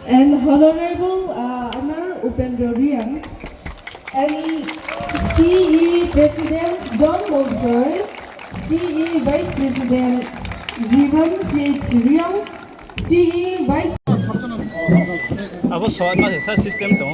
And Honorable Amar Upendra Riang, and CE President John Monsoy, CE Vice President Jivan C.H. Riang, CE Vice Ako soal mas sa system to.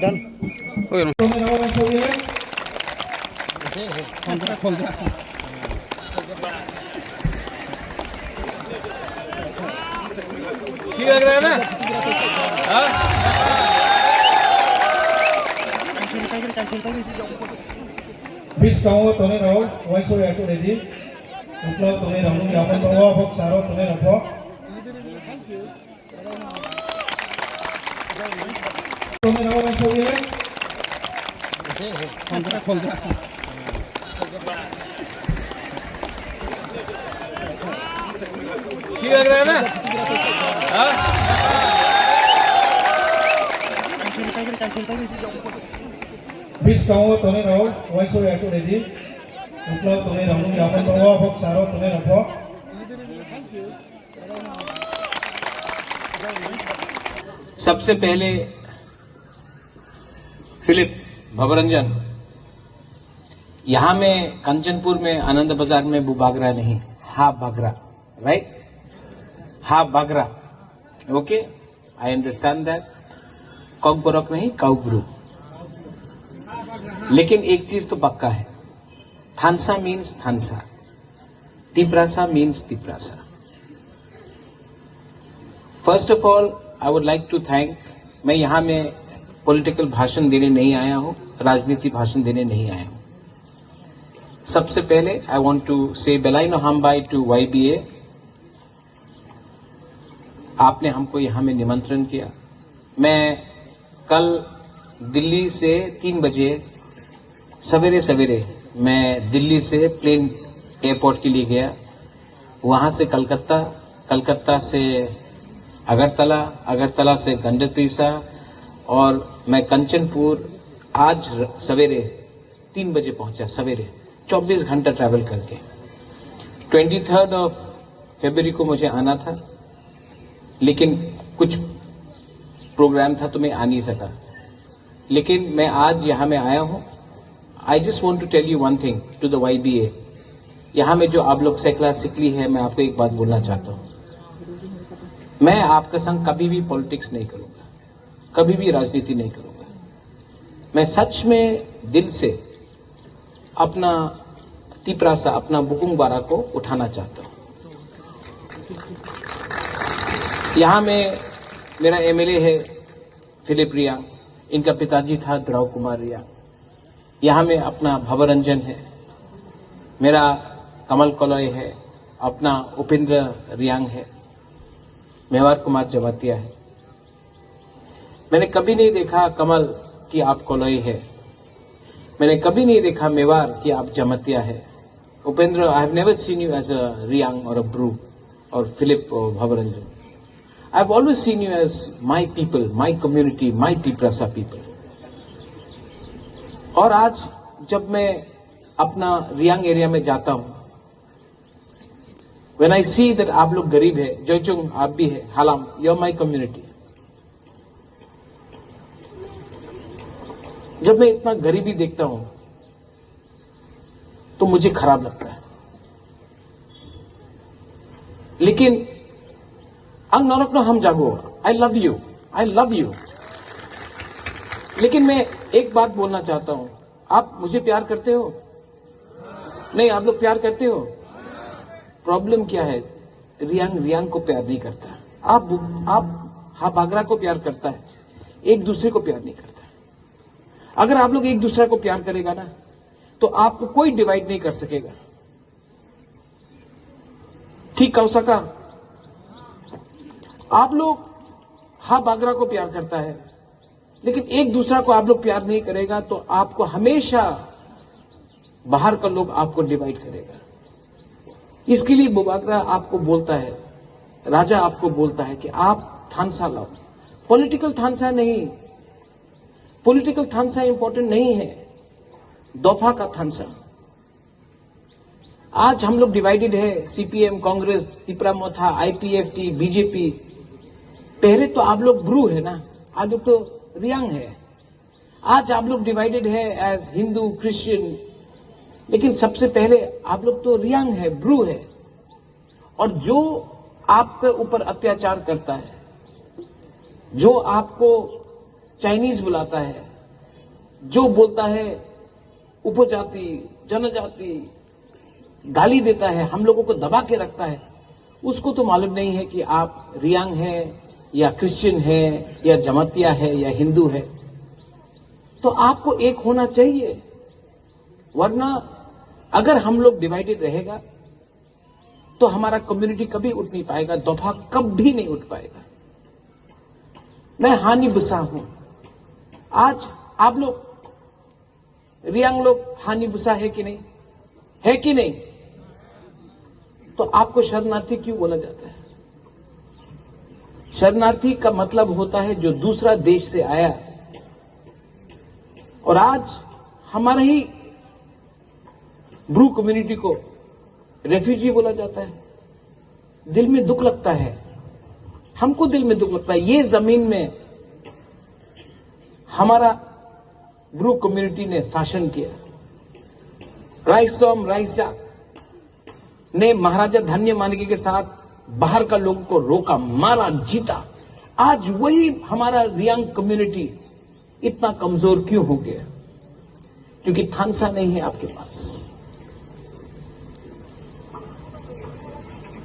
Done. Okay. ठीक लग रहा है ना? हाँ? Bis kamu tone rau, wai so ya so ready. Untuk tone rau ni apa bawa bok saro tone rau. Tone rau wai so ya. खोल दे ठीक लग रहा है ना? हाँ? Bis kamu tone rau, wai so ya so ready. Untuk tone rau ni apa bawa bok saro tone rau. सबसे पहले Philip भवरंजन, यहां में कंचनपुर में आनंद बाजार में बुबागरा नहीं, हा बागरा, राइट? हा बागरा, okay? I understand that. Kokborok नहीं, काउब्रू. लेकिन एक चीज तो पक्का है, Thansa means Thansa, Tiprasa means Tiprasa. First of all I would like to thank, मैं यहां में पॉलिटिकल भाषण देने नहीं आया हूं, राजनीति भाषण देने नहीं आया हूं. सबसे पहले आई वांट टू से बेलाइनो हामबाई टू YBA. आपने हमको यहां में निमंत्रण किया. मैं कल दिल्ली से 3 बजे सवेरे सवेरे मैं दिल्ली से प्लेन एयरपोर्ट के लिए गया. वहां से कलकत्ता, कलकत्ता से अगरतला, अगरतला से गंडतीसा, और मैं कंचनपुर आज सवेरे 3 बजे पहुंचा. सवेरे 24 घंटा ट्रैवल करके 23 फरवरी को मुझे आना था, लेकिन कुछ प्रोग्राम था तो मैं आ नहीं सका. लेकिन मैं आज यहां में आया हूं. I just want to tell you one thing to the YBA. यहां में जो आप लोग सेकला सिकली है, मैं आपको एक बात बोलना चाहता हूं. मैं आपका संग कभी भी पॉलिटिक्स नहीं करूंगा, कभी भी राजनीति नहीं करूंगा. मैं सच में दिल से अपना तिप्रासा, अपना बुकुंग बारा को उठाना चाहता हूं. यहां में मेरा MLA है फिलिप रिया, इनका पिताजी था द्रव कुमार रिया. यहां में अपना भवरंजन है, मेरा कमल कलॉय है, अपना उपेंद्र रियांग है, मेवार कुमार जमातिया है. मैंने कभी नहीं देखा कमल कि आप कोलोई है, मैंने कभी नहीं देखा मेवार कि आप जमतिया है. Upendra, I have never seen you as a Riang और अ ब्रू और फिलिप और Bhabaranjan. I have always seen you as my people, my community, my Tiprasa people. और आज जब मैं अपना रियांग एरिया में जाता हूं, व्हेन आई सी दैट आप लोग गरीब है, जोचुंग आप भी है, हालाम यू आर माई कम्युनिटी. जब मैं इतना गरीबी देखता हूं तो मुझे खराब लगता है. लेकिन अंग नरक हम जागो, I love you, I love you. लेकिन मैं एक बात बोलना चाहता हूं, आप मुझे प्यार करते हो? नहीं, आप लोग प्यार करते हो? प्रॉब्लम क्या है, रियांग को प्यार नहीं करता. आप हा बागरा को प्यार करता है, एक दूसरे को प्यार नहीं करता. अगर आप लोग एक दूसरे को प्यार करेगा ना, तो आपको कोई डिवाइड नहीं कर सकेगा. ठीक कह सका? आप लोग हा बागरा को प्यार करता है, लेकिन एक दूसरा को आप लोग प्यार नहीं करेगा तो आपको हमेशा बाहर का लोग आपको डिवाइड करेगा। इसके लिए बागरा आपको बोलता है, राजा आपको बोलता है कि आप थानसा लाओ। पॉलिटिकल थानसा नहीं, पॉलिटिकल थानसा इंपॉर्टेंट नहीं है, दफा का थानसा। आज हम लोग डिवाइडेड है, सीपीएम, कांग्रेस, तिपरा मोथा, आईपीएफटी, बीजेपी। पहले तो आप लोग ब्रू है ना, आज लोग तो रियांग है। आज आप लोग डिवाइडेड है एज हिंदू, क्रिश्चियन, लेकिन सबसे पहले आप लोग तो रियांग है, ब्रू है। और जो आपके ऊपर अत्याचार करता है, जो आपको चाइनीज बुलाता है, जो बोलता है उपजाति, जनजाति, गाली देता है, हम लोगों को दबा के रखता है, उसको तो मालूम नहीं है कि आप रियांग है या क्रिश्चियन है या जमातिया है या हिंदू है। तो आपको एक होना चाहिए, वरना अगर हम लोग डिवाइडेड रहेगा तो हमारा कम्युनिटी कभी उठ नहीं पाएगा, दफा कभी नहीं उठ पाएगा। मैं हानि बुसा हूं। आज आप लोग रियांग लोग हानि बुसा है कि नहीं, है कि नहीं? तो आपको शरणार्थी क्यों बोला जाता है? शरणार्थी का मतलब होता है जो दूसरा देश से आया, और आज हमारा ही ब्रू कम्युनिटी को रेफ्यूजी बोला जाता है। दिल में दुख लगता है, हमको दिल में दुख लगता है। ये जमीन में हमारा ब्रू कम्युनिटी ने शासन किया। राइसोम राइसा ने महाराजा धन्य मानगी के साथ बाहर का लोगों को रोका, मारा, जीता। आज वही हमारा रियांग कम्युनिटी इतना कमजोर क्यों हो गया? क्योंकि थानसा नहीं है आपके पास।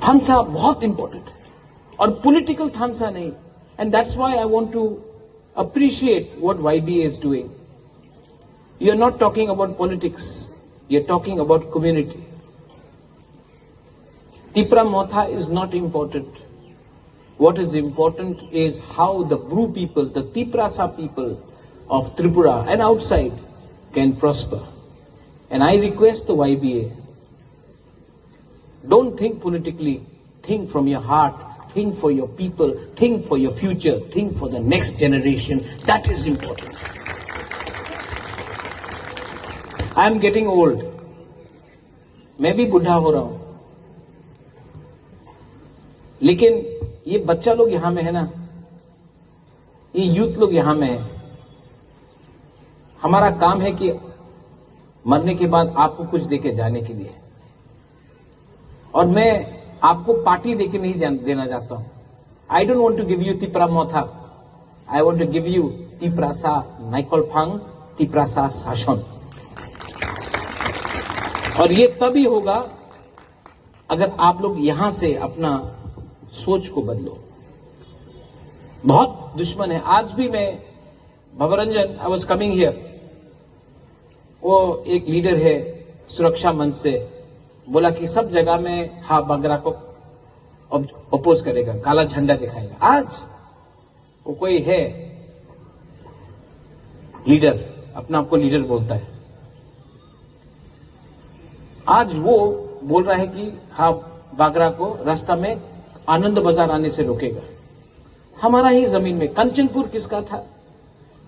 थानसा बहुत इंपॉर्टेंट है, और पॉलिटिकल थानसा नहीं। And that's why I want to appreciate what YBA is doing. You are not talking about politics, you are talking about community. Tipra Motha is not important. What is important is how the Bru people, the Tiprasa people of Tripura and outside can prosper. And I request the YBA, don't think politically, think from your heart, think for your people, think for your future, think for the next generation. That is important. I am getting old. मैं भी बुढ़ा हो रहा हूं, लेकिन ये बच्चा लोग यहां में है ना, ये यूथ लोग यहां में है। हमारा काम है कि मरने के बाद आपको कुछ देके जाने के लिए, और मैं आपको पार्टी देके नहीं देना चाहता हूं। I don't want to give you Tipra Motha, I want to give you Tiprasa नाइकोलफांग, तिपरासा शासन। और ये तभी होगा अगर आप लोग यहां से अपना सोच को बदलो। बहुत दुश्मन है। आज भी मैं भवरंजन, आई वॉज कमिंग हियर, वो एक लीडर है सुरक्षा मंच से, बोला कि सब जगह में हा बागरा को अपोज करेगा, काला झंडा दिखाएगा। आज वो कोई है लीडर, अपना आपको लीडर बोलता है, आज वो बोल रहा है कि हा बागरा को रास्ता में आनंद बाजार आने से रोकेगा। हमारा ही जमीन में कंचनपुर किसका था?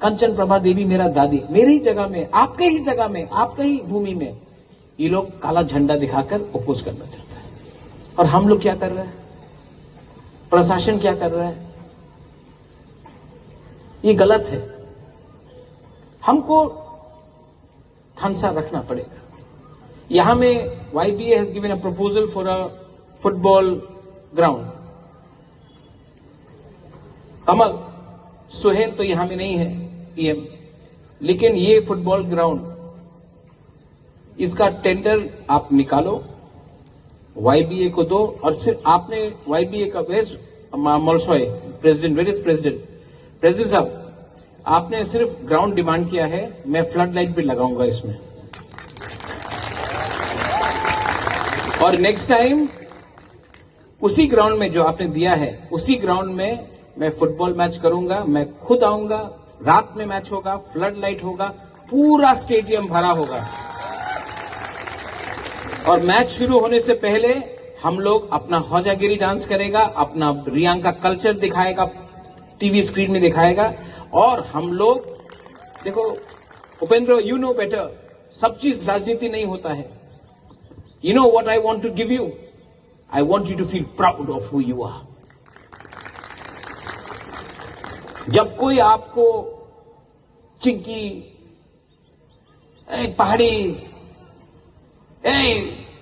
कंचन प्रभा देवी मेरा दादी, मेरी ही जगह में, आपके ही जगह में, आपके ही भूमि में ये लोग काला झंडा दिखाकर अपोज करना चाहता है। और हम लोग क्या कर रहे हैं? प्रशासन क्या कर रहा है? ये गलत है। हमको थानसा रखना पड़ेगा। यहां में YBA has given a proposal for a football ground. Kamal Suhel तो यहां में नहीं है PM, लेकिन ये फुटबॉल ग्राउंड, इसका टेंडर आप निकालो, YBA को दो। और सिर्फ आपने YBA का मलसोय प्रेसिडेंट, वेर इज प्रेसिडेंट साहब, आपने सिर्फ ग्राउंड डिमांड किया है, मैं फ्लड लाइट भी लगाऊंगा इसमें। और नेक्स्ट टाइम उसी ग्राउंड में जो आपने दिया है, उसी ग्राउंड में मैं फुटबॉल मैच करूंगा, मैं खुद आऊंगा, रात में मैच होगा, फ्लड लाइट होगा, पूरा स्टेडियम भरा होगा और मैच शुरू होने से पहले हम लोग अपना हौजागिरी डांस करेगा, अपना रियांग का कल्चर दिखाएगा, टीवी स्क्रीन में दिखाएगा और हम लोग देखो उपेंद्र, यू नो बेटर, सब चीज राजनीति नहीं होता है. You know what I want to give you, I want you to feel proud of who you are. जब कोई आपको चिंकी, पहाड़ी,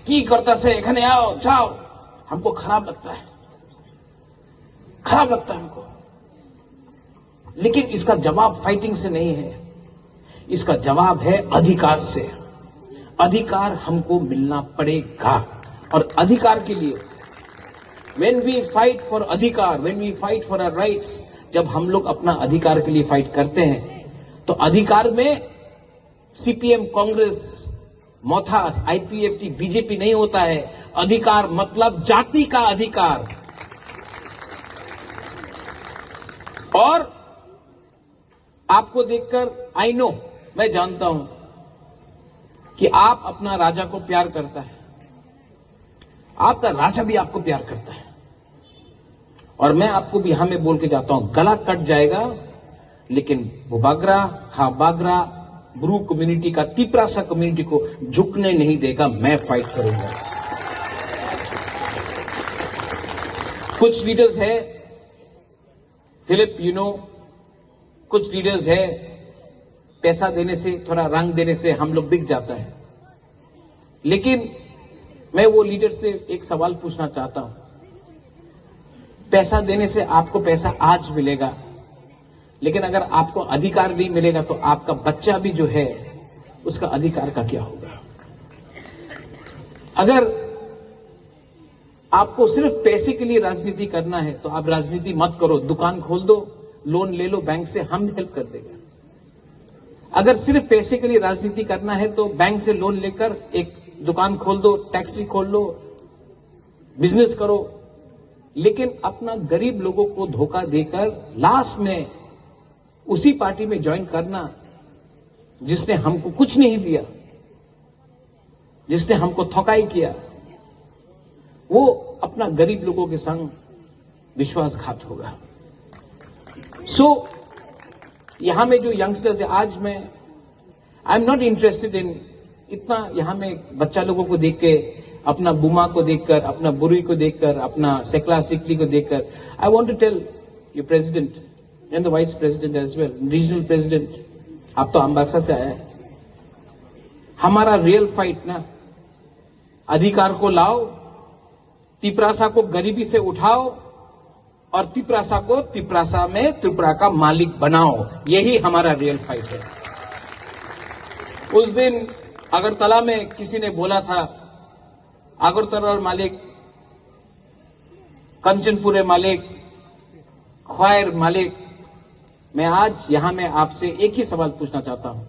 की करता से एखने आओ जाओ, हमको खराब लगता है, खराब लगता है हमको. लेकिन इसका जवाब फाइटिंग से नहीं है, इसका जवाब है अधिकार से. अधिकार हमको मिलना पड़ेगा और अधिकार के लिए when we fight for अधिकार, when we fight for our rights, जब हम लोग अपना अधिकार के लिए फाइट करते हैं तो अधिकार में सीपीएम, कांग्रेस, मोथा, आईपीएफटी, बीजेपी नहीं होता है. अधिकार मतलब जाति का अधिकार. और आपको देखकर आई नो, मैं जानता हूं कि आप अपना राजा को प्यार करता है, आपका राजा भी आपको प्यार करता है. और मैं आपको भी यहां में बोल के जाता हूं, गला कट जाएगा लेकिन वो बागरा, हा बागरा, ब्रू कम्युनिटी का, तिपरासा कम्युनिटी को झुकने नहीं देगा. मैं फाइट करूंगा. कुछ लीडर्स है फिलिप, यू नो, कुछ लीडर्स है पैसा देने से, थोड़ा रंग देने से हम लोग बिक जाता है. लेकिन मैं वो लीडर से एक सवाल पूछना चाहता हूं. पैसा देने से आपको पैसा आज मिलेगा, लेकिन अगर आपको अधिकार नहीं मिलेगा तो आपका बच्चा भी जो है उसका अधिकार का क्या होगा? अगर आपको सिर्फ पैसे के लिए राजनीति करना है तो आप राजनीति मत करो, दुकान खोल दो, लोन ले लो बैंक से, हम हेल्प कर देगा. अगर सिर्फ पैसे के लिए राजनीति करना है तो बैंक से लोन लेकर एक दुकान खोल दो, टैक्सी खोल लो, बिजनेस करो. लेकिन अपना गरीब लोगों को धोखा देकर लास्ट में उसी पार्टी में ज्वाइन करना जिसने हमको कुछ नहीं दिया, जिसने हमको ठकाई किया, वो अपना गरीब लोगों के संग विश्वासघात होगा. सो यहां में जो यंगस्टर्स है, आज मैं I am not interested in इतना यहां में बच्चा लोगों को देख के, अपना बुमा को देखकर, अपना बुरी को देखकर, अपना सेकला सिकली को देखकर, I want to tell you president and the vice president as well, regional president, आप तो अम्बासा से आया है. हमारा रियल फाइट ना, अधिकार को लाओ, तिपरासा को गरीबी से उठाओ और तिपरासा को तिपरासा में त्रिपुरा का मालिक बनाओ. यही हमारा रियल फाइट है. उस दिन अगरतला में किसी ने बोला था, अगरतला मालिक, कंचनपुरे मालिक, ख्वायर मालिक. मैं आज यहां में आपसे एक ही सवाल पूछना चाहता हूं,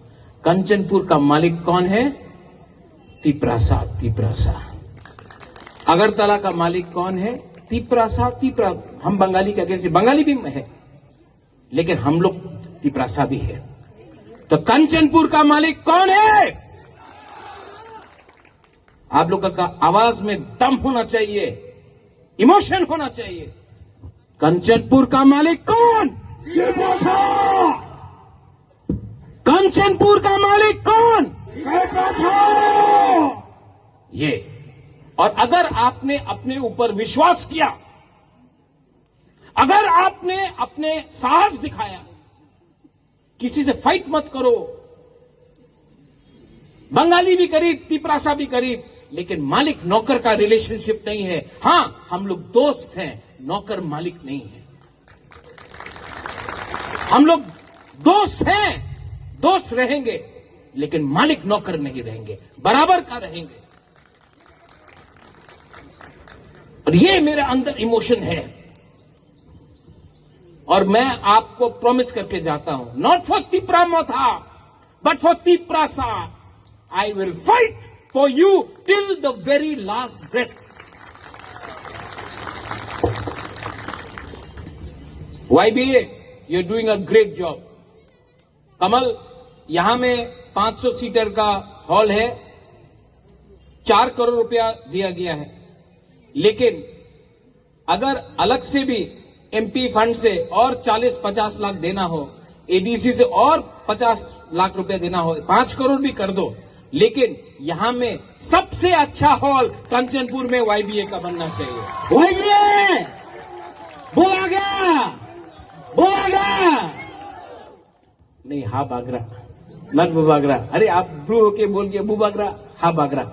कंचनपुर का मालिक कौन है? तिपरासा. तिपरासा. अगरतला का मालिक कौन है? तिपरासा. तिपरा, हम बंगाली के अगेंस्ट, बंगाली भी है लेकिन हम लोग तिपरासा भी है. तो कंचनपुर का मालिक कौन है? आप लोगों का आवाज में दम होना चाहिए, इमोशन होना चाहिए. कंचनपुर का मालिक कौन? कंचनपुर का मालिक कौन? ये. और अगर आपने अपने ऊपर विश्वास किया, अगर आपने अपने साहस दिखाया, किसी से फाइट मत करो. बंगाली भी गरीब, तिपरासा भी गरीब, लेकिन मालिक नौकर का रिलेशनशिप नहीं है. हां, हम लोग दोस्त हैं, नौकर मालिक नहीं है. हम लोग दोस्त हैं, दोस्त रहेंगे, लेकिन मालिक नौकर नहीं रहेंगे, बराबर का रहेंगे. और ये मेरे अंदर इमोशन है और मैं आपको प्रॉमिस करके जाता हूं, not for Tipra Motha but for Tiprasa, I will fight for you till the very last breath. YBA, you're doing a great job. Kamal, यहां में 500 सीटर का हॉल है, 4 करोड़ रुपया दिया गया है, लेकिन अगर अलग से भी MP फंड से और 40-50 लाख देना हो, ADC से और 50 लाख रुपया देना हो, 5 करोड़ भी कर दो, लेकिन यहां में सबसे अच्छा हॉल कंचनपुर में YBA का बनना चाहिए। YBA बोला गया, बोला गया नहीं, हा बागरा, नट बागरा। अरे आप ब्रू होके बोल के बू बागरा, हा बागरा।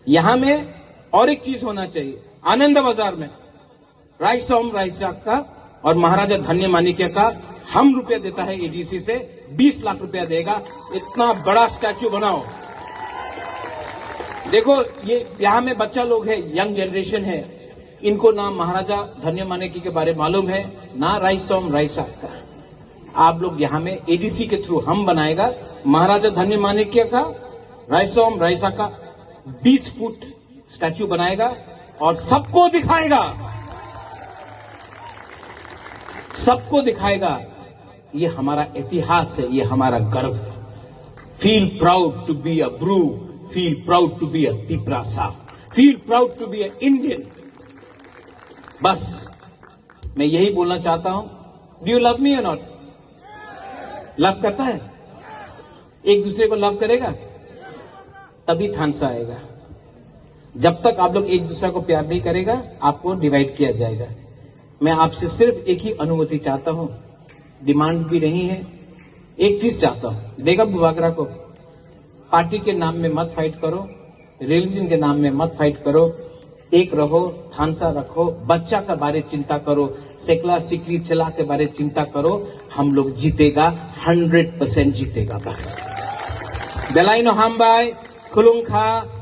यहां में और एक चीज होना चाहिए, आनंद बाजार में राइसोम राइसाक का और महाराजा धन्य माणिक्य का हम रुपया देता है ADC से, 20 लाख रुपया देगा, इतना बड़ा स्टैचू बनाओ। देखो ये यहां में बच्चा लोग है, यंग जनरेशन है, इनको ना महाराजा धन्य माणिक्य के बारे मालूम है, ना राइसोम राइसाक का। आप लोग यहां में ADC के थ्रू हम बनाएगा महाराजा धन्य माणिक्य का, राइसोम राइसा का 20 फुट स्टैचू बनाएगा और सबको दिखाएगा, सबको दिखाएगा ये हमारा इतिहास है, ये हमारा गर्व है। Feel proud to be a Bru, feel proud to be a Tiprasa, feel proud to be a Indian. बस मैं यही बोलना चाहता हूं। डू यू लव मी और नॉट? लव करता है? एक दूसरे को लव करेगा तभी थानसा आएगा। जब तक आप लोग एक दूसरे को प्यार नहीं करेगा, आपको डिवाइड किया जाएगा। मैं आपसे सिर्फ एक ही अनुमति चाहता हूं, डिमांड भी नहीं है, एक चीज चाहता हूं, बेगम बुबाकरा को पार्टी के नाम में मत फाइट करो, रिलीजन के नाम में मत फाइट करो, एक रहो, थानसा रखो, बच्चा का बारे चिंता करो, सेकला सिकली चला के बारे चिंता करो, हम लोग जीतेगा, 100% जीतेगा। बस बेलाइनो हम बाय खुलुंग खा